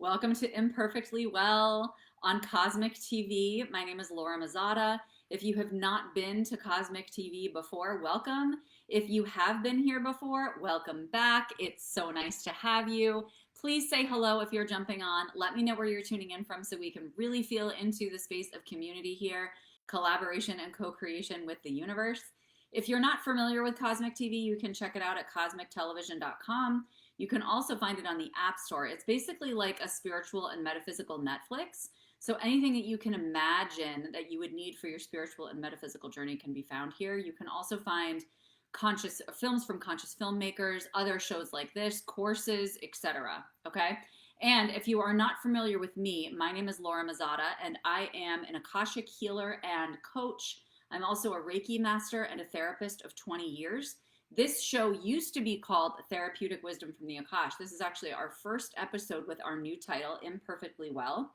Welcome to Imperfectly Well on Cosmic TV. My name is Laura Mazzotta. If you have not been to Cosmic TV before, welcome. If you have been here before, welcome back. It's so nice to have you. Please say hello if you're jumping on. Let me know where you're tuning in from so we can really feel into the space of community here, collaboration and co-creation with the universe. If you're not familiar with Cosmic TV, you can check it out at cosmictelevision.com. You can also find it on the App Store. It's basically like a spiritual and metaphysical Netflix. So anything that you can imagine that you would need for your spiritual and metaphysical journey can be found here. You can also find conscious films from conscious filmmakers, other shows like this, courses, etc. Okay? And if you are not familiar with me, my name is Laura Mazzotta, and I am an Akashic healer and coach. I'm also a Reiki master and a therapist of 20 years. This show used to be called Therapeutic Wisdom from the Akash. This is actually our first episode with our new title, Imperfectly Well.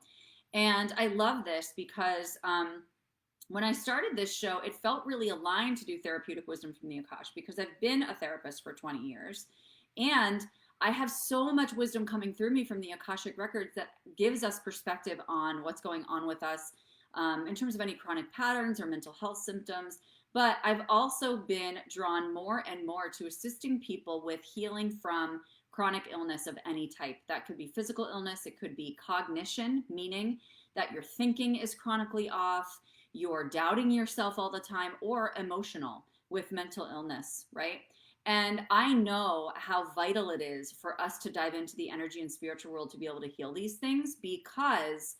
And I love this because when I started this show, it felt really aligned to do Therapeutic Wisdom from the Akash because I've been a therapist for 20 years. And I have so much wisdom coming through me from the Akashic Records that gives us perspective on what's going on with us in terms of any chronic patterns or mental health symptoms. But I've also been drawn more and more to assisting people with healing from chronic illness of any type. That could be physical illness. It could be cognition, meaning that your thinking is chronically off, you're doubting yourself all the time, or emotional with mental illness, right? And I know how vital it is for us to dive into the energy and spiritual world to be able to heal these things because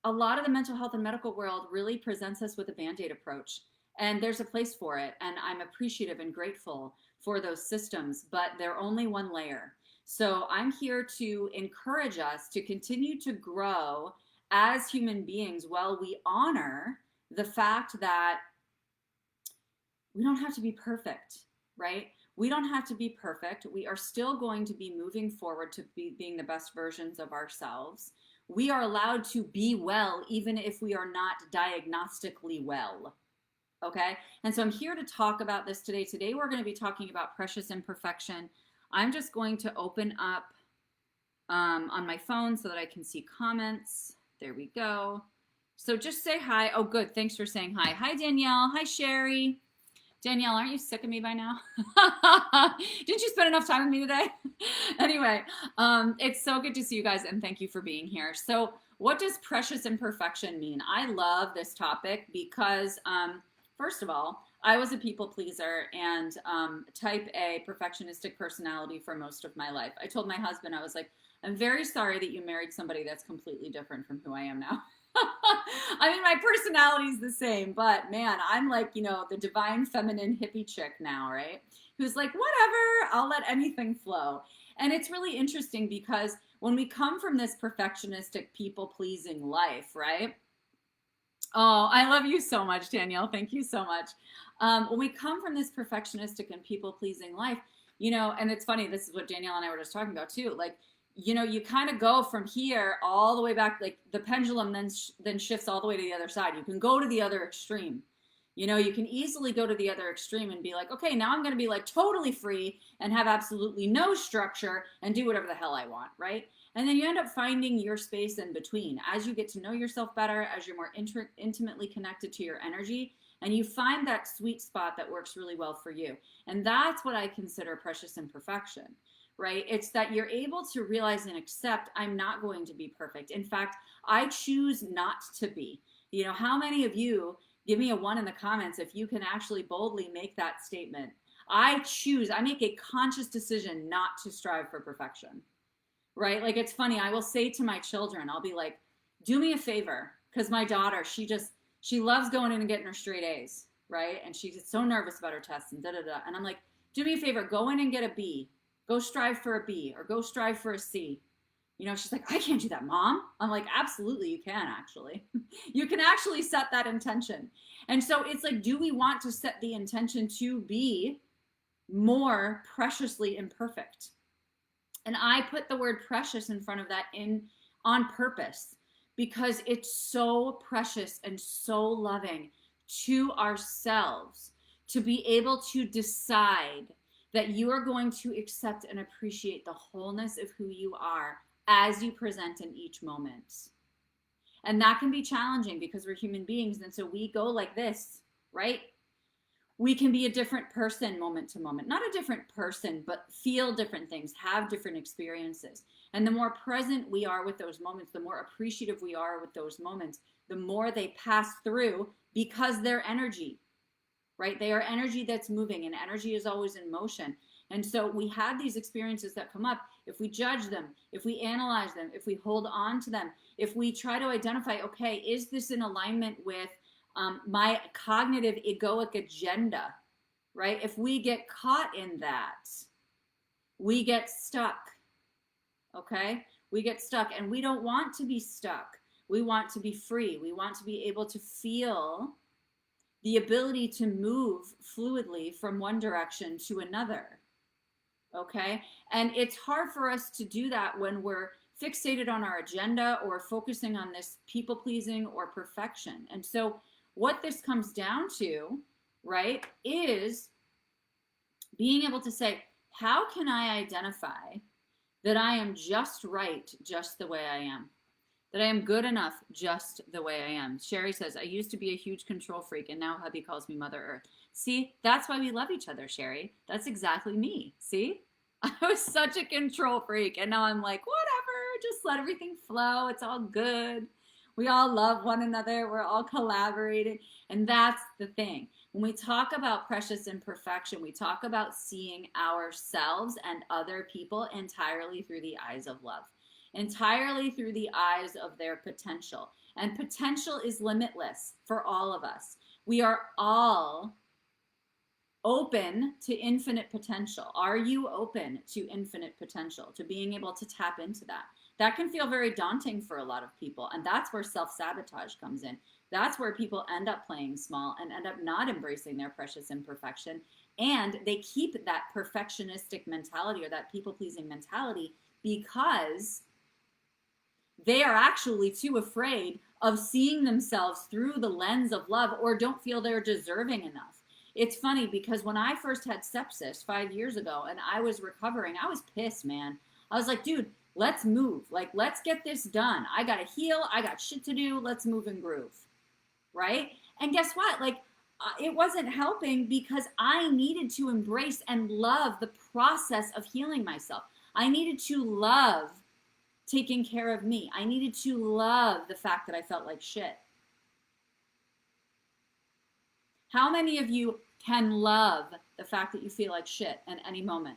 a lot of the mental health and medical world really presents us with a Band-Aid approach. And there's a place for it. And I'm appreciative and grateful for those systems, but they're only one layer. So I'm here to encourage us to continue to grow as human beings while we honor the fact that we don't have to be perfect, right? We don't have to be perfect. We are still going to be moving forward to being the best versions of ourselves. We are allowed to be well even if we are not diagnostically well, okay? And so I'm here to talk about this today. Today we're going to be talking about precious imperfection. I'm just going to open up on my phone so that I can see comments. There we go. So just say hi. Oh, good. Thanks for saying hi. Hi, Danielle. Hi, Sherry. Danielle, aren't you sick of me by now? Didn't you spend enough time with me today? Anyway, it's so good to see you guys and thank you for being here. So what does precious imperfection mean? I love this topic because, first of all, I was a people pleaser and type A perfectionistic personality for most of my life. I told my husband, I was like, I'm very sorry that you married somebody that's completely different from who I am now. I mean, my personality is the same, but man, I'm like, the divine feminine hippie chick now, right? Who's like, whatever, I'll let anything flow. And it's really interesting because when we come from this perfectionistic, people-pleasing life, right? Oh, I love you so much, Danielle. Thank you so much. When we come from this perfectionistic and people-pleasing life, and it's funny, this is what Danielle and I were just talking about too, like, you kind of go from here all the way back, like the pendulum then shifts all the way to the other side. You can go to the other extreme. You can easily go to the other extreme and be like, okay, now I'm going to be like totally free and have absolutely no structure and do whatever the hell I want, right? And then you end up finding your space in between as you get to know yourself better, as you're more intimately connected to your energy, and you find that sweet spot that works really well for you. And that's what I consider precious imperfection. Right? It's that you're able to realize and accept I'm not going to be perfect. In fact, I choose not to be. How many of you, give me a 1 in the comments if you can actually boldly make that statement. I make a conscious decision not to strive for perfection. Right? Like it's funny, I will say to my children, I'll be like, do me a favor. Because my daughter, she loves going in and getting her straight A's. Right? And she's so nervous about her tests and da-da-da. And I'm like, do me a favor, go in and get a B. Go strive for a B or go strive for a C. She's like, I can't do that, Mom. I'm like, absolutely, you can actually. You can actually set that intention. And so it's like, do we want to set the intention to be more preciously imperfect? And I put the word precious in front of that on purpose because it's so precious and so loving to ourselves to be able to decide that you are going to accept and appreciate the wholeness of who you are as you present in each moment. And that can be challenging because we're human beings. And so we go like this, right? We can be a different person moment to moment, not a different person, but feel different things, have different experiences. And the more present we are with those moments, the more appreciative we are with those moments, the more they pass through because they're energy, right? They are energy that's moving, and energy is always in motion. And so we have these experiences that come up. If we judge them, if we analyze them, if we hold on to them, if we try to identify, okay, is this in alignment with my cognitive egoic agenda, right? If we get caught in that, we get stuck, okay? We get stuck, and we don't want to be stuck. We want to be free. We want to be able to feel the ability to move fluidly from one direction to another, okay? And it's hard for us to do that when we're fixated on our agenda or focusing on this people pleasing or perfection. And so what this comes down to, right, is being able to say, how can I identify that I am just right, just the way I am? That I am good enough just the way I am. Sherry says, I used to be a huge control freak, and now hubby calls me Mother Earth. See, that's why we love each other, Sherry. That's exactly me. See? I was such a control freak, and now I'm like, whatever, just let everything flow. It's all good. We all love one another. We're all collaborating. And that's the thing. When we talk about precious imperfection, we talk about seeing ourselves and other people entirely through the eyes of love, entirely through the eyes of their potential. And potential is limitless for all of us. We are all open to infinite potential. Are you open to infinite potential, to being able to tap into that? That can feel very daunting for a lot of people. And that's where self-sabotage comes in. That's where people end up playing small and end up not embracing their precious imperfection. And they keep that perfectionistic mentality or that people-pleasing mentality because they are actually too afraid of seeing themselves through the lens of love, or don't feel they're deserving enough. It's funny because when I first had sepsis 5 years ago and I was recovering, I was pissed, man. I was like, dude, let's move. Like, let's get this done. I got to heal. I got shit to do. Let's move and groove. Right? And guess what? Like, it wasn't helping because I needed to embrace and love the process of healing myself. I needed to love taking care of me. I needed to love the fact that I felt like shit. How many of you can love the fact that you feel like shit at any moment?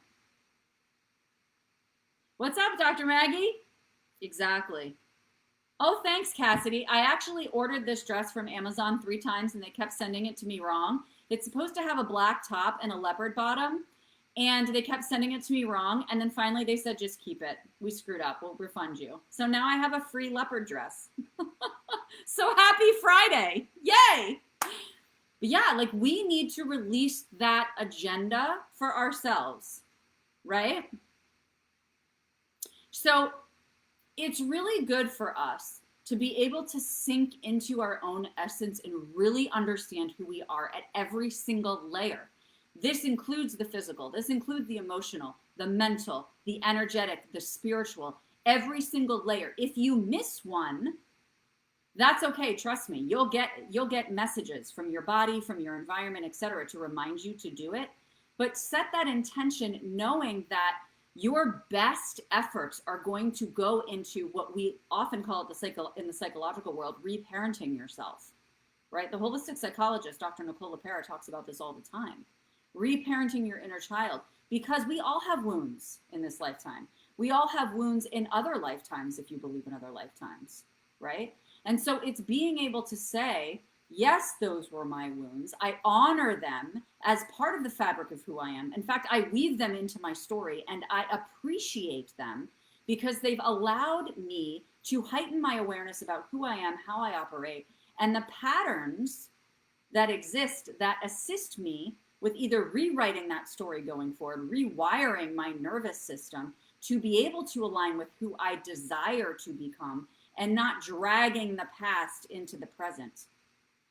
What's up, Dr. Maggie? Exactly. Oh, thanks, Cassidy. I actually ordered this dress from Amazon 3 times and they kept sending it to me wrong. It's supposed to have a black top and a leopard bottom, and they kept sending it to me wrong. And then finally they said, just keep it. We screwed up. We'll refund you. So now I have a free leopard dress. So happy Friday. Yay. But yeah, like, we need to release that agenda for ourselves, right? So it's really good for us to be able to sink into our own essence and really understand who we are at every single layer. This includes the physical, this includes the emotional, the mental, the energetic, the spiritual, every single layer. If you miss one, that's okay. Trust me. You'll get messages from your body, from your environment, etc., to remind you to do it. But set that intention knowing that your best efforts are going to go into what we often call it in the psychological world, reparenting yourself, right? The holistic psychologist, Dr. Nicole LePera, talks about this all the time. Reparenting your inner child, because we all have wounds in this lifetime. We all have wounds in other lifetimes, if you believe in other lifetimes, right? And so it's being able to say, yes, those were my wounds. I honor them as part of the fabric of who I am. In fact, I weave them into my story and I appreciate them because they've allowed me to heighten my awareness about who I am, how I operate, and the patterns that exist that assist me with either rewriting that story going forward, rewiring my nervous system to be able to align with who I desire to become, and not dragging the past into the present,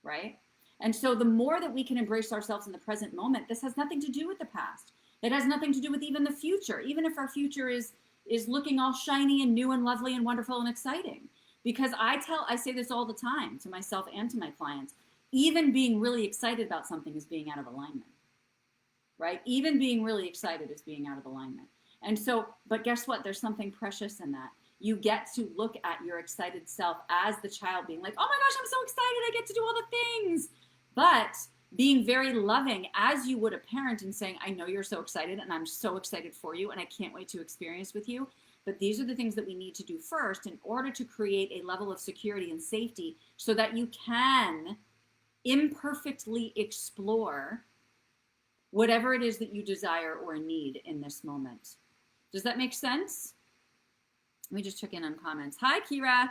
right? And so the more that we can embrace ourselves in the present moment, this has nothing to do with the past. It has nothing to do with even the future. Even if our future is, is looking all shiny and new and lovely and wonderful and exciting. Because I say this all the time to myself and to my clients, even being really excited about something is being out of alignment, right? Even being really excited is being out of alignment. And so, but guess what? There's something precious in that. You get to look at your excited self as the child being like, oh my gosh, I'm so excited. I get to do all the things. But being very loving as you would a parent and saying, I know you're so excited and I'm so excited for you and I can't wait to experience with you. But these are the things that we need to do first in order to create a level of security and safety so that you can imperfectly explore whatever it is that you desire or need in this moment. Does that make sense? Let me just check in on comments. Hi, Kira.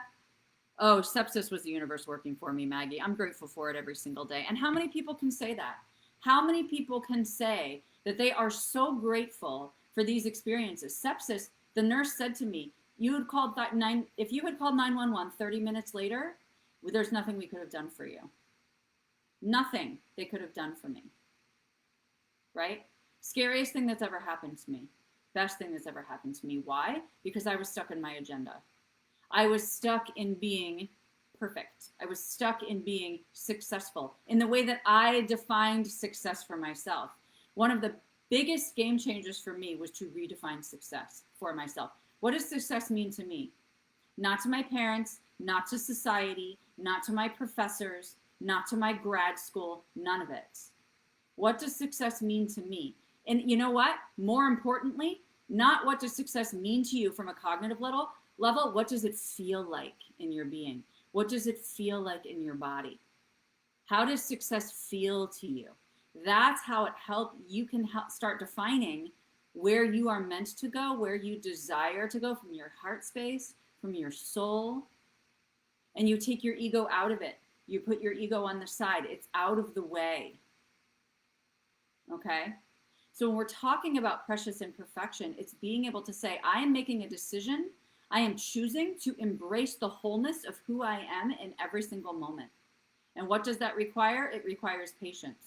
Oh, sepsis was the universe working for me, Maggie. I'm grateful for it every single day. And how many people can say that? How many people can say that they are so grateful for these experiences? Sepsis, the nurse said to me, if you had called 911 30 minutes later, there's nothing we could have done for you. Nothing they could have done for me. Right? Scariest thing that's ever happened to me. Best thing that's ever happened to me. Why? Because I was stuck in my agenda. I was stuck in being perfect. I was stuck in being successful in the way that I defined success for myself. One of the biggest game changers for me was to redefine success for myself. What does success mean to me? Not to my parents, not to society, not to my professors, not to my grad school, none of it. What does success mean to me? And you know what? More importantly, not what does success mean to you from a cognitive level, what does it feel like in your being? What does it feel like in your body? How does success feel to you? That's how you can start defining where you are meant to go, where you desire to go from your heart space, from your soul, and you take your ego out of it. You put your ego on the side. It's out of the way. Okay? So when we're talking about precious imperfection, it's being able to say, I am making a decision. I am choosing to embrace the wholeness of who I am in every single moment. And what does that require? It requires patience.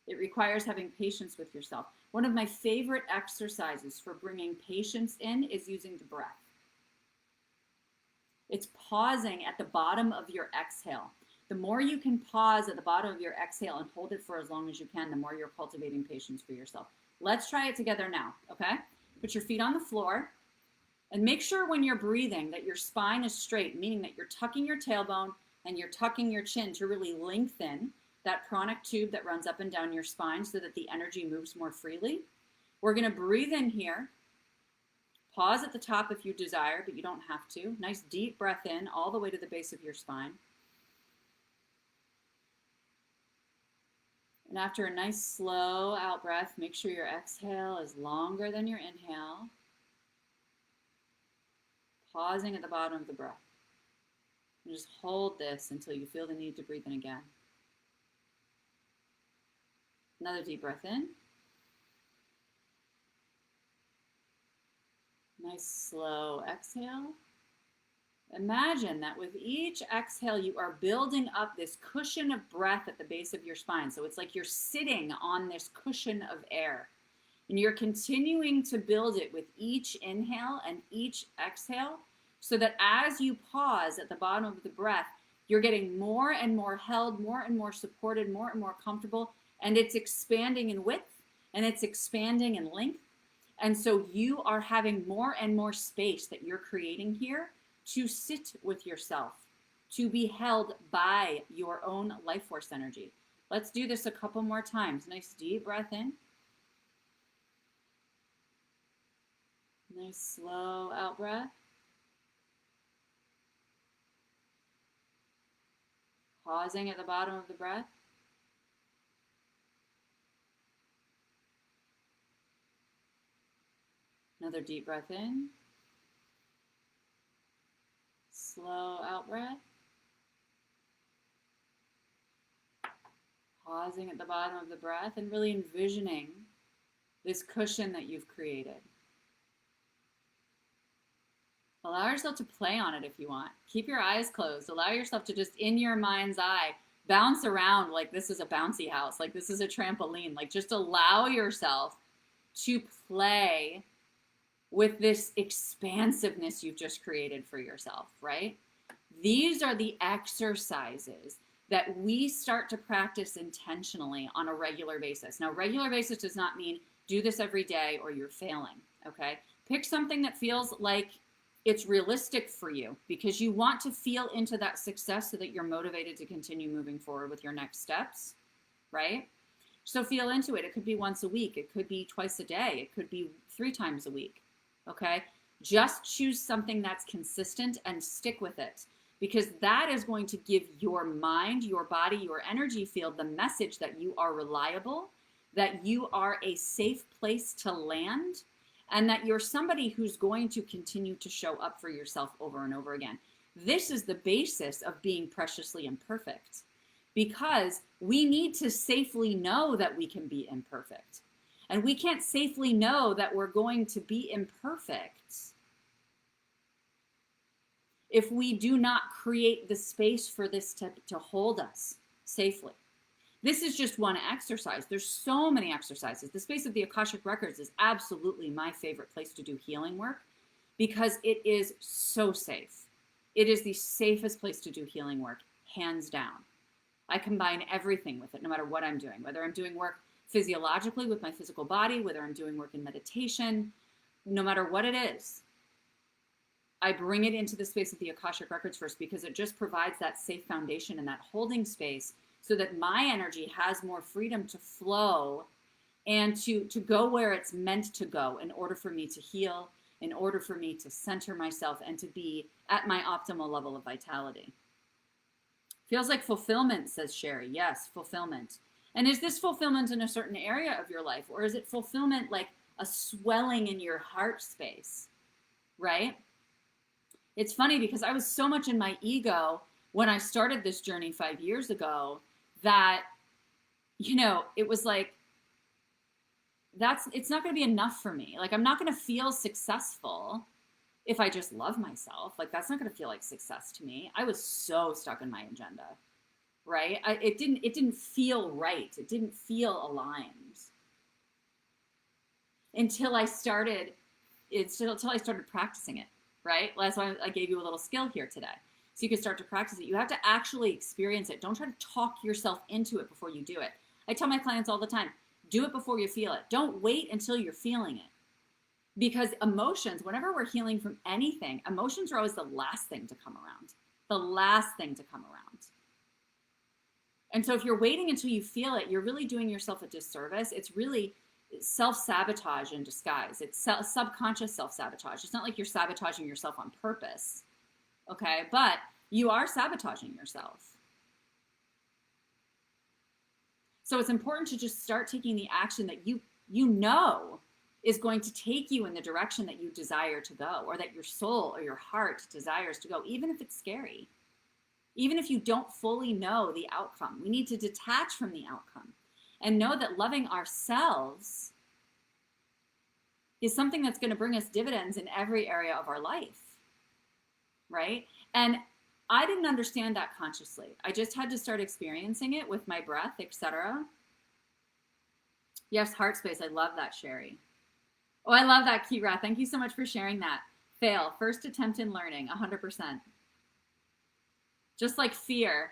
It requires having patience with yourself. One of my favorite exercises for bringing patience in is using the breath. It's pausing at the bottom of your exhale. The more you can pause at the bottom of your exhale and hold it for as long as you can, the more you're cultivating patience for yourself. Let's try it together now, okay? Put your feet on the floor and make sure when you're breathing that your spine is straight, meaning that you're tucking your tailbone and you're tucking your chin to really lengthen that pranic tube that runs up and down your spine so that the energy moves more freely. We're gonna breathe in here. Pause at the top if you desire, but you don't have to. Nice deep breath in all the way to the base of your spine. And after a nice slow out breath, make sure your exhale is longer than your inhale. Pausing at the bottom of the breath. And just hold this until you feel the need to breathe in again. Another deep breath in. Nice slow exhale. Imagine that with each exhale, you are building up this cushion of breath at the base of your spine. So it's like you're sitting on this cushion of air. And you're continuing to build it with each inhale and each exhale so that as you pause at the bottom of the breath, you're getting more and more held, more and more supported, more and more comfortable. And it's expanding in width and it's expanding in length. And so you are having more and more space that you're creating here to sit with yourself, to be held by your own life force energy. Let's do this a couple more times. Nice deep breath in. Nice slow out breath. Pausing at the bottom of the breath. Another deep breath in. Slow out breath. Pausing at the bottom of the breath and really envisioning this cushion that you've created. Allow yourself to play on it if you want. Keep your eyes closed. Allow yourself to just, in your mind's eye, bounce around like this is a bouncy house, like this is a trampoline. Like just allow yourself to play with this expansiveness you've just created for yourself, right? These are the exercises that we start to practice intentionally on a regular basis. Now, regular basis does not mean do this every day or you're failing, okay? Pick something that feels like it's realistic for you because you want to feel into that success so that you're motivated to continue moving forward with your next steps, right? So feel into it. It could be once a week. It could be twice a day. It could be 3 times a week, okay? Just choose something that's consistent and stick with it, because that is going to give your mind, your body, your energy field the message that you are reliable, that you are a safe place to land, and that you're somebody who's going to continue to show up for yourself over and over again. This is the basis of being preciously imperfect, because we need to safely know that we can be imperfect. And we can't safely know that we're going to be imperfect if we do not create the space for this to hold us safely. This is just one exercise. There's so many exercises. The space of the Akashic Records is absolutely my favorite place to do healing work because it is so safe. It is the safest place to do healing work, hands down. I combine everything with it, no matter what I'm doing, whether I'm doing work physiologically with my physical body, whether I'm doing work in meditation, no matter what it is. I bring it into the space of the Akashic Records first because it just provides that safe foundation and that holding space so that my energy has more freedom to flow and to go where it's meant to go in order for me to heal, in order for me to center myself and to be at my optimal level of vitality. Feels like fulfillment, says Sherry. Yes, fulfillment. And is this fulfillment in a certain area of your life, or is it fulfillment like a swelling in your heart space, right? It's funny because I was so much in my ego when I started this journey 5 years ago that, you know, it was like, it's not going to be enough for me. Like, I'm not going to feel successful if I just love myself. Like, that's not going to feel like success to me. I was so stuck in my agenda, right? It didn't feel right. It didn't feel aligned until I started practicing it. Right? That's why I gave you a little skill here today. So you can start to practice it. You have to actually experience it. Don't try to talk yourself into it before you do it. I tell my clients all the time, do it before you feel it. Don't wait until you're feeling it. Because emotions, whenever we're healing from anything, emotions are always the last thing to come around. The last thing to come around. And so if you're waiting until you feel it, you're really doing yourself a disservice. It's really self-sabotage in disguise. It's subconscious self-sabotage. It's not like you're sabotaging yourself on purpose, okay? But you are sabotaging yourself. So it's important to just start taking the action that you know is going to take you in the direction that you desire to go, or that your soul or your heart desires to go, even if it's scary. Even if you don't fully know the outcome. We need to detach from the outcome and know that loving ourselves is something that's going to bring us dividends in every area of our life, right? And I didn't understand that consciously. I just had to start experiencing it with my breath, etc. Yes, heart space. I love that, Sherry. Oh, I love that, Kira. Thank you so much for sharing that. Fail. First attempt in learning, 100%. Just like fear,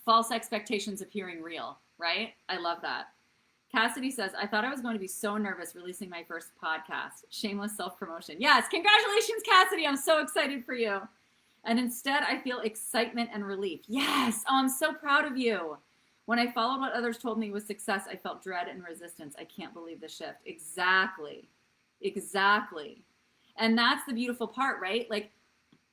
false expectations appearing real, right? I love that. Cassidy says, I thought I was going to be so nervous releasing my first podcast. Shameless self-promotion. Yes, congratulations, Cassidy. I'm so excited for you. And instead, I feel excitement and relief. Yes. Oh, I'm so proud of you. When I followed what others told me was success, I felt dread and resistance. I can't believe the shift. Exactly. Exactly. And that's the beautiful part, right? Like,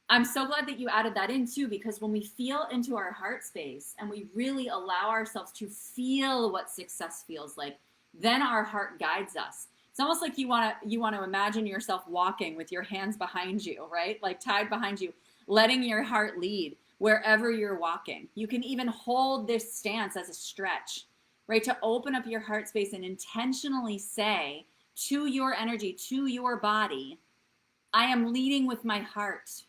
I'm so glad that you added that in too, because when we feel into our heart space and we really allow ourselves to feel what success feels like, then our heart guides us. It's almost like you want to imagine yourself walking with your hands behind you, right? Like tied behind you, letting your heart lead wherever you're walking. You can even hold this stance as a stretch, right? To open up your heart space and intentionally say to your energy, to your body, I am leading with my heart.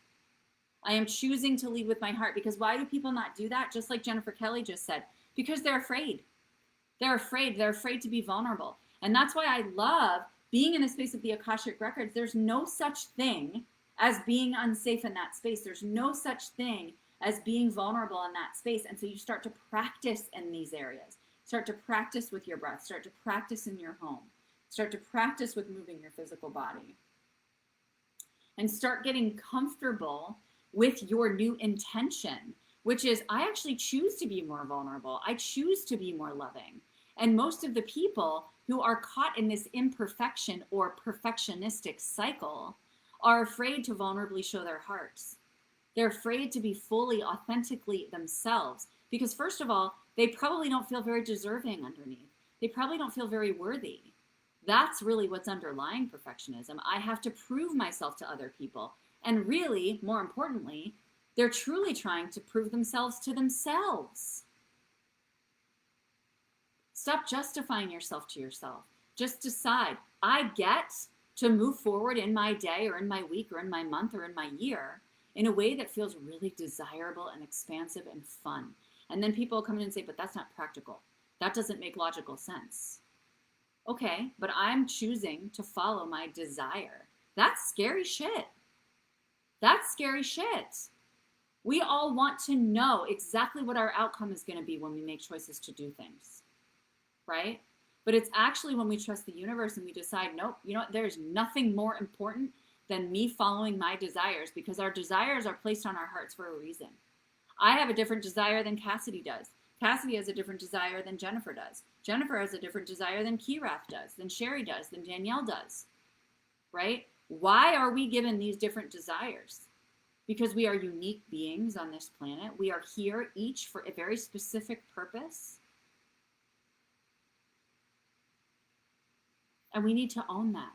I am choosing to lead with my heart. Because why do people not do that? Just like Jennifer Kelly just said, because they're afraid. They're afraid. They're afraid to be vulnerable. And that's why I love being in a space of the Akashic Records, there's no such thing as being unsafe in that space. There's no such thing as being vulnerable in that space. And so you start to practice in these areas. Start to practice with your breath. Start to practice in your home. Start to practice with moving your physical body. And start getting comfortable with your new intention, which is, I actually choose to be more vulnerable. I choose to be more loving. And most of the people who are caught in this imperfection or perfectionistic cycle are afraid to vulnerably show their hearts. They're afraid to be fully, authentically themselves because, first of all, they probably don't feel very deserving underneath. They probably don't feel very worthy. That's really what's underlying perfectionism. I have to prove myself to other people. And really, more importantly, they're truly trying to prove themselves to themselves. Stop justifying yourself to yourself. Just decide, I get to move forward in my day or in my week or in my month or in my year in a way that feels really desirable and expansive and fun. And then people come in and say, but that's not practical. That doesn't make logical sense. Okay, but I'm choosing to follow my desire. That's scary shit. That's scary shit. We all want to know exactly what our outcome is going to be when we make choices to do things, right? But it's actually when we trust the universe and we decide, nope, you know what, there's nothing more important than me following my desires, because our desires are placed on our hearts for a reason. I have a different desire than Cassidy does. Cassidy has a different desire than Jennifer does. Jennifer has a different desire than Kirath does, than Sherry does, than Danielle does, right? Why are we given these different desires? Because we are unique beings on this planet. We are here each for a very specific purpose. And we need to own that.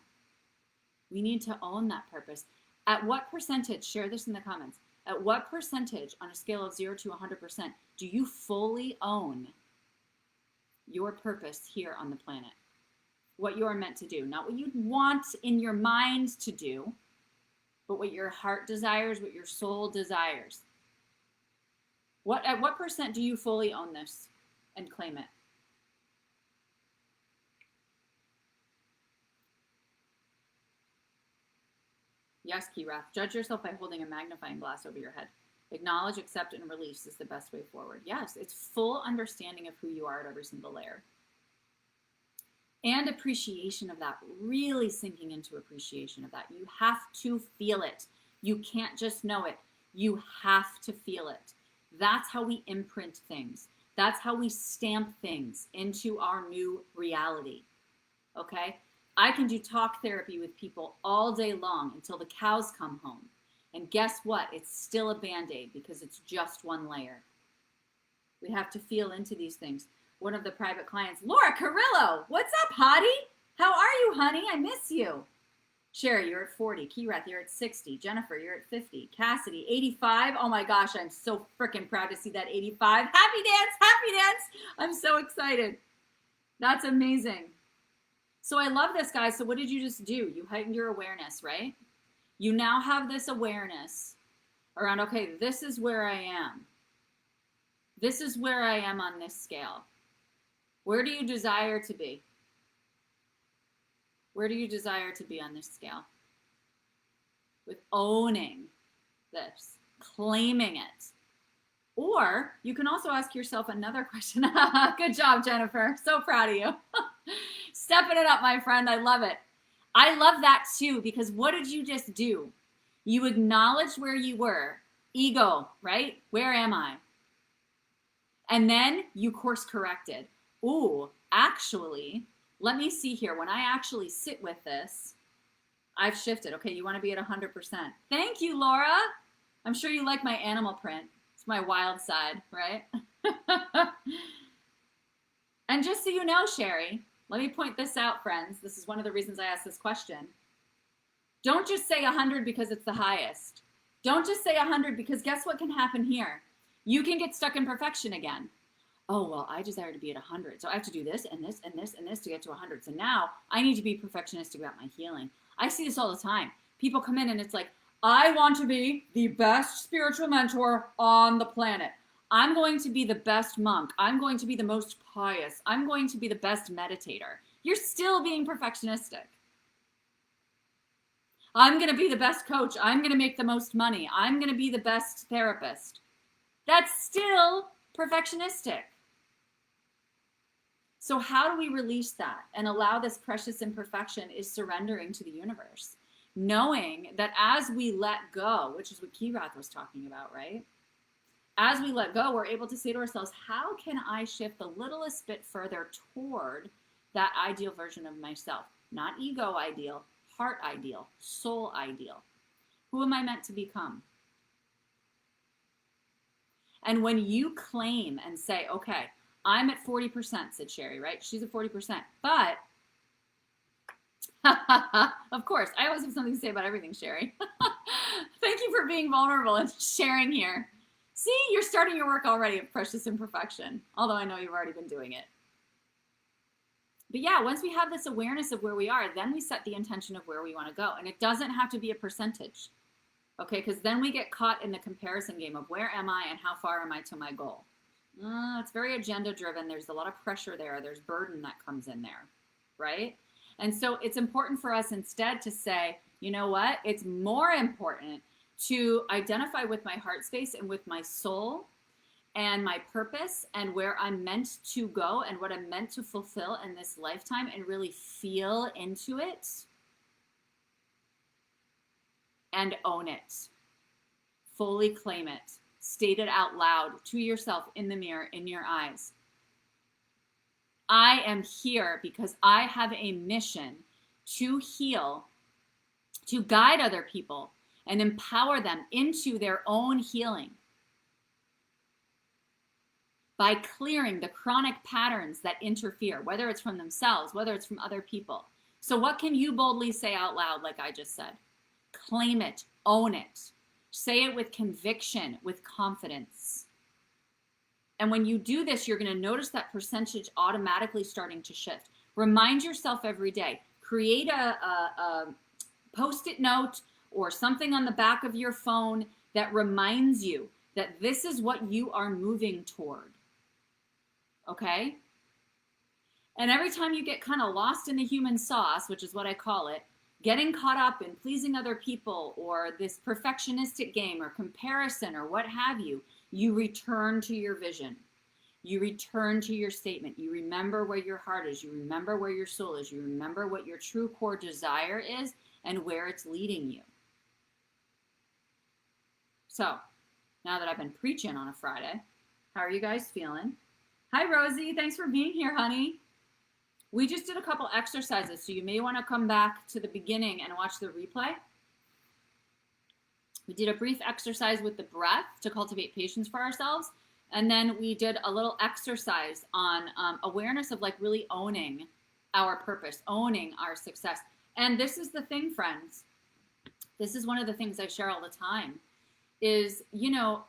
We need to own that purpose. At what percentage, share this in the comments, at what percentage on a scale of 0 to 100% do you fully own your purpose here on the planet? What you are meant to do, not what you want in your mind to do, but what your heart desires, what your soul desires. At what percent do you fully own this and claim it? Yes, Kirath. Judge yourself by holding a magnifying glass over your head. Acknowledge, accept, and release is the best way forward. Yes, it's full understanding of who you are at every single layer. And appreciation of that, really sinking into appreciation of that. You have to feel it. You can't just know it. You have to feel it. That's how we imprint things. That's how we stamp things into our new reality. Okay? I can do talk therapy with people all day long until the cows come home. And guess what? It's still a Band-Aid because it's just one layer. We have to feel into these things. One of the private clients, Laura Carrillo, what's up, hottie? How are you, honey? I miss you. Sherry, you're at 40. Kirath, you're at 60. Jennifer, you're at 50. Cassidy, 85. Oh my gosh, I'm so freaking proud to see that 85. Happy dance, happy dance. I'm so excited. That's amazing. So I love this, guys. So what did you just do? You heightened your awareness, right? You now have this awareness around, okay, this is where I am. This is where I am on this scale. Where do you desire to be? Where do you desire to be on this scale? With owning this, claiming it. Or you can also ask yourself another question. Good job, Jennifer. So proud of you. Stepping it up, my friend. I love it. I love that too, because what did you just do? You acknowledged where you were. Ego, right? Where am I? And then you course corrected. Ooh, actually, let me see here. When I actually sit with this, I've shifted. Okay, you want to be at 100%. Thank you, Laura. I'm sure you like my animal print. It's my wild side, right? And just so you know, Sherry, let me point this out, friends. This is one of the reasons I asked this question. Don't just say 100 because it's the highest. Don't just say 100 because guess what can happen here? You can get stuck in perfection again. Oh, well, I desire to be at 100. So I have to do this and this and this and this to get to 100. So now I need to be perfectionistic about my healing. I see this all the time. People come in and it's like, I want to be the best spiritual mentor on the planet. I'm going to be the best monk. I'm going to be the most pious. I'm going to be the best meditator. You're still being perfectionistic. I'm going to be the best coach. I'm going to make the most money. I'm going to be the best therapist. That's still perfectionistic. So how do we release that and allow this precious imperfection is surrendering to the universe, knowing that as we let go, which is what Kirath was talking about, right? As we let go, we're able to say to ourselves, how can I shift the littlest bit further toward that ideal version of myself? Not ego ideal, heart ideal, soul ideal. Who am I meant to become? And when you claim and say, okay, I'm at 40%, said Sherry, right? She's at 40%. But, of course, I always have something to say about everything, Sherry. Thank you for being vulnerable and sharing here. See, you're starting your work already of precious imperfection, although I know you've already been doing it. But yeah, once we have this awareness of where we are, then we set the intention of where we want to go. And it doesn't have to be a percentage, okay? Because then we get caught in the comparison game of where am I and how far am I to my goal? It's very agenda driven. There's a lot of pressure there. There's burden that comes in there, right? And so it's important for us instead to say, you know what? It's more important to identify with my heart space and with my soul and my purpose and where I'm meant to go and what I'm meant to fulfill in this lifetime and really feel into it and own it. Fully claim it. State it out loud to yourself in the mirror, in your eyes. I am here because I have a mission to heal, to guide other people and empower them into their own healing by clearing the chronic patterns that interfere, whether it's from themselves, whether it's from other people. So what can you boldly say out loud, like I just said? Claim it, own it. Say it with conviction, with confidence. And when you do this, you're going to notice that percentage automatically starting to shift. Remind yourself every day. Create a Post-it note or something on the back of your phone that reminds you that this is what you are moving toward. Okay? And every time you get kind of lost in the human sauce, which is what I call it, getting caught up in pleasing other people or this perfectionistic game or comparison or what have you, you return to your vision. You return to your statement. You remember where your heart is. You remember where your soul is. You remember what your true core desire is and where it's leading you. So, now that I've been preaching on a Friday, how are you guys feeling? Hi, Rosie. Thanks for being here, honey. We just did a couple exercises, so you may want to come back to the beginning and watch the replay. We did a brief exercise with the breath to cultivate patience for ourselves, and then we did a little exercise on awareness of like really owning our purpose, owning our success. And this is the thing, friends. This is one of the things I share all the time is, you know,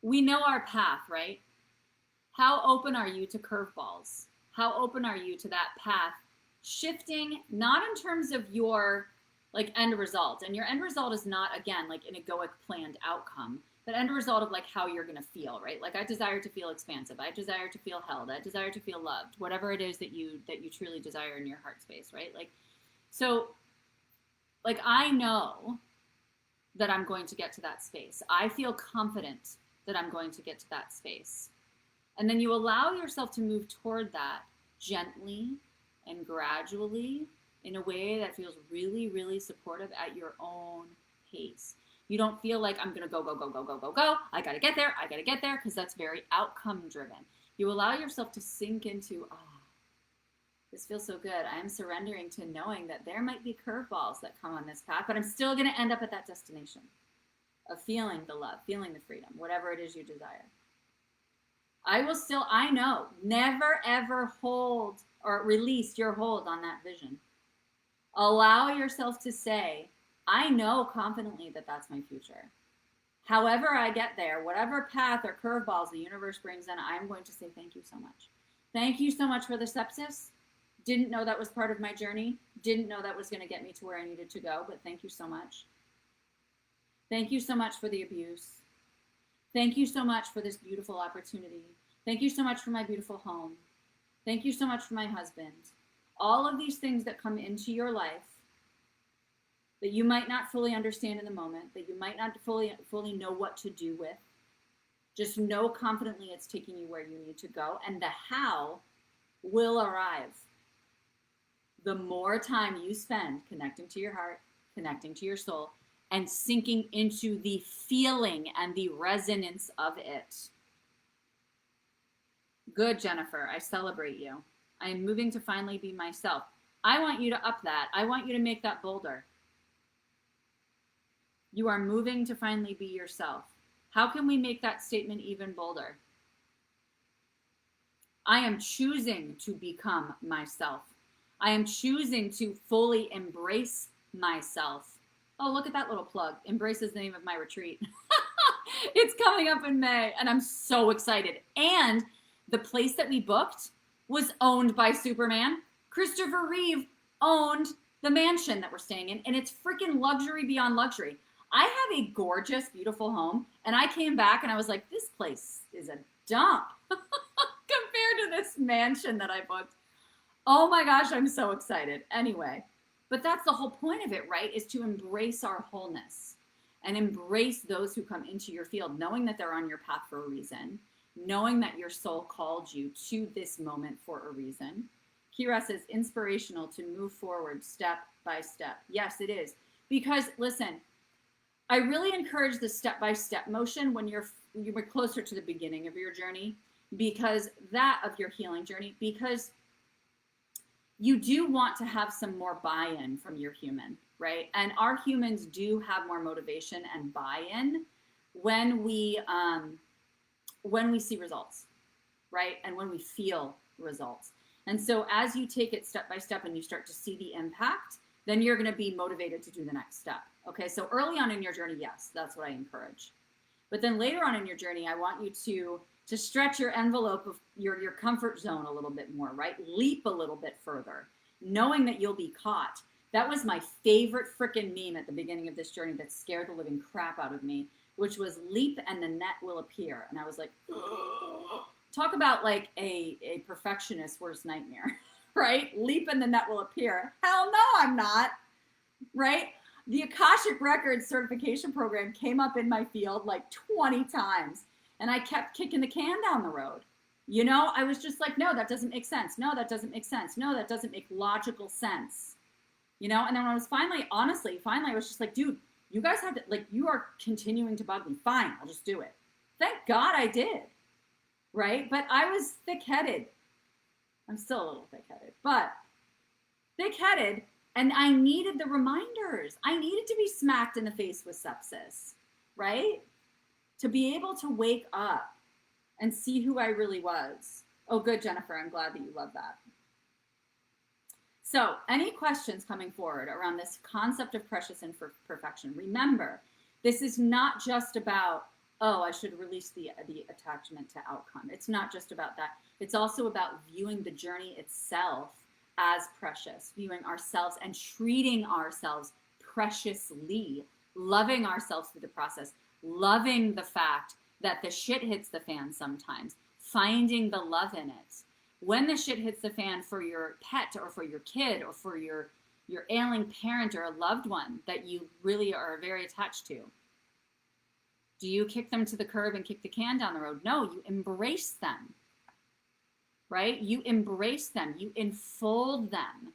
we know our path, right? How open are you to curveballs? How open are you to that path shifting, not in terms of your like end result. And your end result is not, again, like an egoic planned outcome, but end result of like how you're going to feel, right? Like I desire to feel expansive. I desire to feel held. I desire to feel loved, whatever it is that you truly desire in your heart space, right? Like, so like, I know that I'm going to get to that space. I feel confident that I'm going to get to that space. And then you allow yourself to move toward that gently and gradually in a way that feels really, really supportive at your own pace. You don't feel like I'm going to go. I got to get there, because that's very outcome driven. You allow yourself to sink into, this feels so good. I am surrendering to knowing that there might be curveballs that come on this path, but I'm still going to end up at that destination of feeling the love, feeling the freedom, whatever it is you desire. I know, never ever hold or release your hold on that vision. Allow yourself to say, I know confidently that that's my future. However I get there, whatever path or curveballs the universe brings in, I'm going to say thank you so much. Thank you so much for the sepsis. Didn't know that was part of my journey. Didn't know that was going to get me to where I needed to go, but thank you so much. Thank you so much for the abuse. Thank you so much for this beautiful opportunity. Thank you so much for my beautiful home. Thank you so much for my husband. All of these things that come into your life that you might not fully understand in the moment, that you might not fully know what to do with, just know confidently it's taking you where you need to go, and the how will arrive. The more time you spend connecting to your heart, connecting to your soul, and sinking into the feeling and the resonance of it. Good, Jennifer. I celebrate you. I am moving to finally be myself. I want you to up that. I want you to make that bolder. You are moving to finally be yourself. How can we make that statement even bolder? I am choosing to become myself. I am choosing to fully embrace myself. Oh, look at that little plug. Embrace is the name of my retreat. It's coming up in May, and I'm so excited. And the place that we booked was owned by Superman. Christopher Reeve owned the mansion that we're staying in, and it's freaking luxury beyond luxury. I have a gorgeous, beautiful home, and I came back and I was like, this place is a dump compared to this mansion that I booked. Oh my gosh, I'm so excited. Anyway, but that's the whole point of it, right? Is to embrace our wholeness and embrace those who come into your field, knowing that they're on your path for a reason, knowing that your soul called you to this moment for a reason. Kira says, inspirational to move forward step by step. Yes, it is. Because listen, I really encourage the step-by-step motion when you're closer to the beginning of your journey, because that of your healing journey, because you do want to have some more buy-in from your human, right? And our humans do have more motivation and buy-in when we see results, right? And when we feel results. And so as you take it step by step and you start to see the impact, then you're going to be motivated to do the next step. Okay, so early on in your journey, yes, that's what I encourage. But then later on in your journey, I want you to stretch your envelope of your comfort zone a little bit more, right? Leap a little bit further, knowing that you'll be caught. That was my favorite freaking meme at the beginning of this journey that scared the living crap out of me, which was leap and the net will appear. And I was like, ugh. Talk about like a perfectionist's worst nightmare, right? Leap and the net will appear. Hell no, I'm not, right? The Akashic Records certification program came up in my field like 20 times, and I kept kicking the can down the road. You know, I was just like, no, that doesn't make sense. No, that doesn't make sense. No, that doesn't make logical sense. You know, and then when I was finally, I was just like, dude, you guys have to, like, you are continuing to bug me. Fine, I'll just do it. Thank God I did, right? But I was thick-headed. I'm still a little thick-headed, but thick-headed. And I needed the reminders. I needed to be smacked in the face with sepsis, right? To be able to wake up and see who I really was. Oh, good, Jennifer. I'm glad that you love that. So any questions coming forward around this concept of precious imperfection? Remember, this is not just about, oh, I should release the attachment to outcome. It's not just about that. It's also about viewing the journey itself as precious, viewing ourselves and treating ourselves preciously, loving ourselves through the process, loving the fact that the shit hits the fan sometimes, finding the love in it. When the shit hits the fan for your pet or for your kid or for your ailing parent or a loved one that you really are very attached to, do you kick them to the curb and kick the can down the road? No, you embrace them. Right? You embrace them. You enfold them.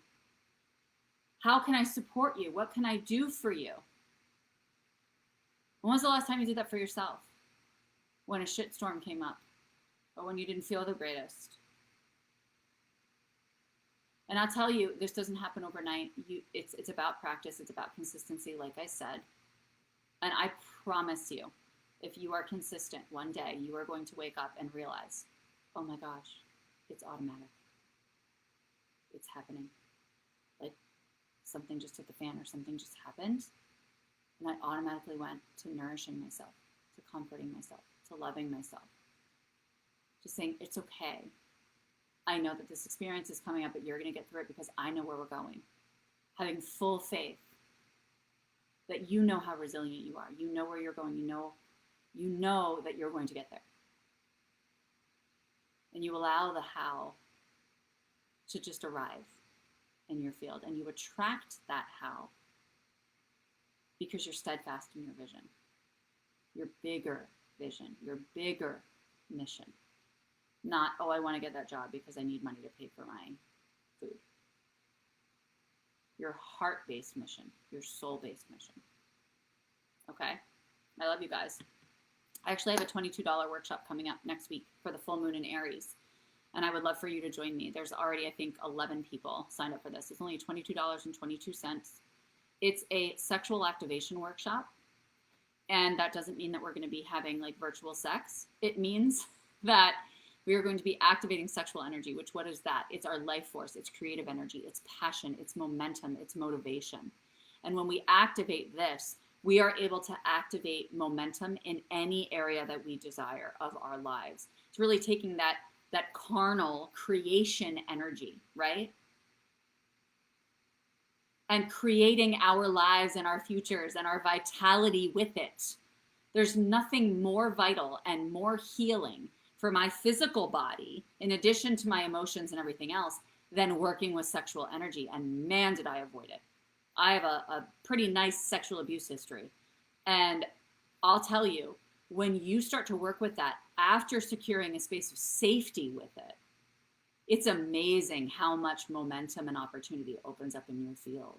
How can I support you? What can I do for you? When was the last time you did that for yourself? When a shitstorm came up or when you didn't feel the greatest? And I'll tell you, this doesn't happen overnight. It's about practice. It's about consistency, like I said. And I promise you, if you are consistent, one day you are going to wake up and realize, oh my gosh, it's automatic. It's happening. Like something just hit the fan or something just happened. And I automatically went to nourishing myself, to comforting myself, to loving myself. Just saying, it's okay. I know that this experience is coming up, but you're going to get through it because I know where we're going. Having full faith that you know how resilient you are. You know where you're going. You know that you're going to get there. And you allow the how to just arrive. in your field, and you attract that how because you're steadfast in your vision, your bigger vision, your bigger mission. Not, oh, I want to get that job because I need money to pay for my food. Your heart-based mission, your soul-based mission. Okay? I love you guys. I actually have a $22 workshop coming up next week for the full moon in Aries. And I would love for you to join me. There's already, I think, 11 people signed up for this. It's only $22.22. It's a sexual activation workshop. And that doesn't mean that we're going to be having like virtual sex. It means that we are going to be activating sexual energy, which what is that? It's our life force. It's creative energy. It's passion. It's momentum. It's motivation. And when we activate this, we are able to activate momentum in any area that we desire of our lives. It's really taking that carnal creation energy, right? And creating our lives and our futures and our vitality with it. There's nothing more vital and more healing for my physical body, in addition to my emotions and everything else, than working with sexual energy. And man, did I avoid it. I have a pretty nice sexual abuse history. And I'll tell you, when you start to work with that after securing a space of safety with it, it's amazing how much momentum and opportunity opens up in your field.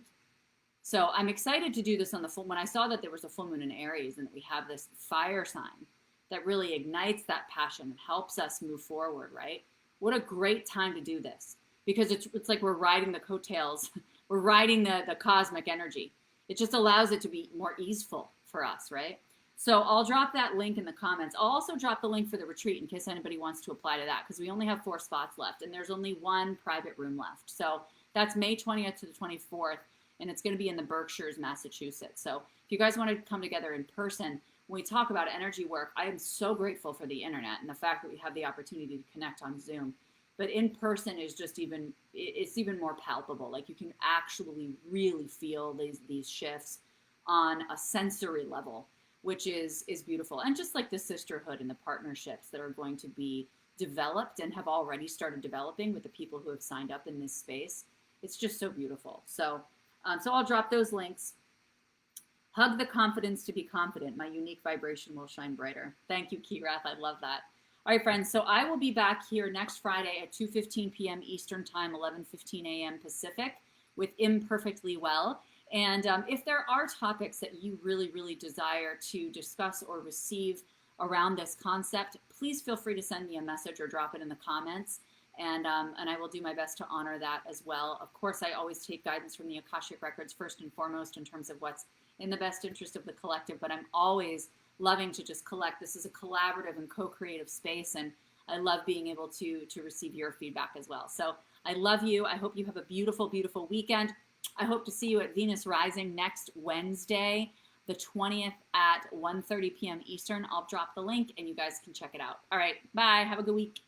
So I'm excited to do this on the full. When I saw that there was a full moon in Aries and that we have this fire sign that really ignites that passion and helps us move forward, right? What a great time to do this, because it's like we're riding the coattails. We're riding the cosmic energy. It just allows it to be more easeful for us, right? So I'll drop that link in the comments. I'll also drop the link for the retreat in case anybody wants to apply to that, because we only have 4 spots left and there's only 1 private room left. So that's May 20th to the 24th, and it's going to be in the Berkshires, Massachusetts. So if you guys want to come together in person, when we talk about energy work, I am so grateful for the internet and the fact that we have the opportunity to connect on Zoom. But in person is just it's even more palpable. Like you can actually really feel these shifts on a sensory level, which is beautiful. And just like the sisterhood and the partnerships that are going to be developed and have already started developing with the people who have signed up in this space, it's just so beautiful. So I'll drop those links. Hug the confidence to be confident. My unique vibration will shine brighter. Thank you, Kirath. I love that. All right, friends. So I will be back here next Friday at 2:15 p.m. Eastern Time, 11:15 a.m. Pacific with Imperfectly Well. And if there are topics that you really, really desire to discuss or receive around this concept, please feel free to send me a message or drop it in the comments. And I will do my best to honor that as well. Of course, I always take guidance from the Akashic Records first and foremost in terms of what's in the best interest of the collective, but I'm always loving to just collect. This is a collaborative and co-creative space, and I love being able to receive your feedback as well. So I love you. I hope you have a beautiful, beautiful weekend. I hope to see you at Venus Rising next Wednesday, the 20th at 1:30 p.m. Eastern. I'll drop the link and you guys can check it out. All right, bye. Have a good week.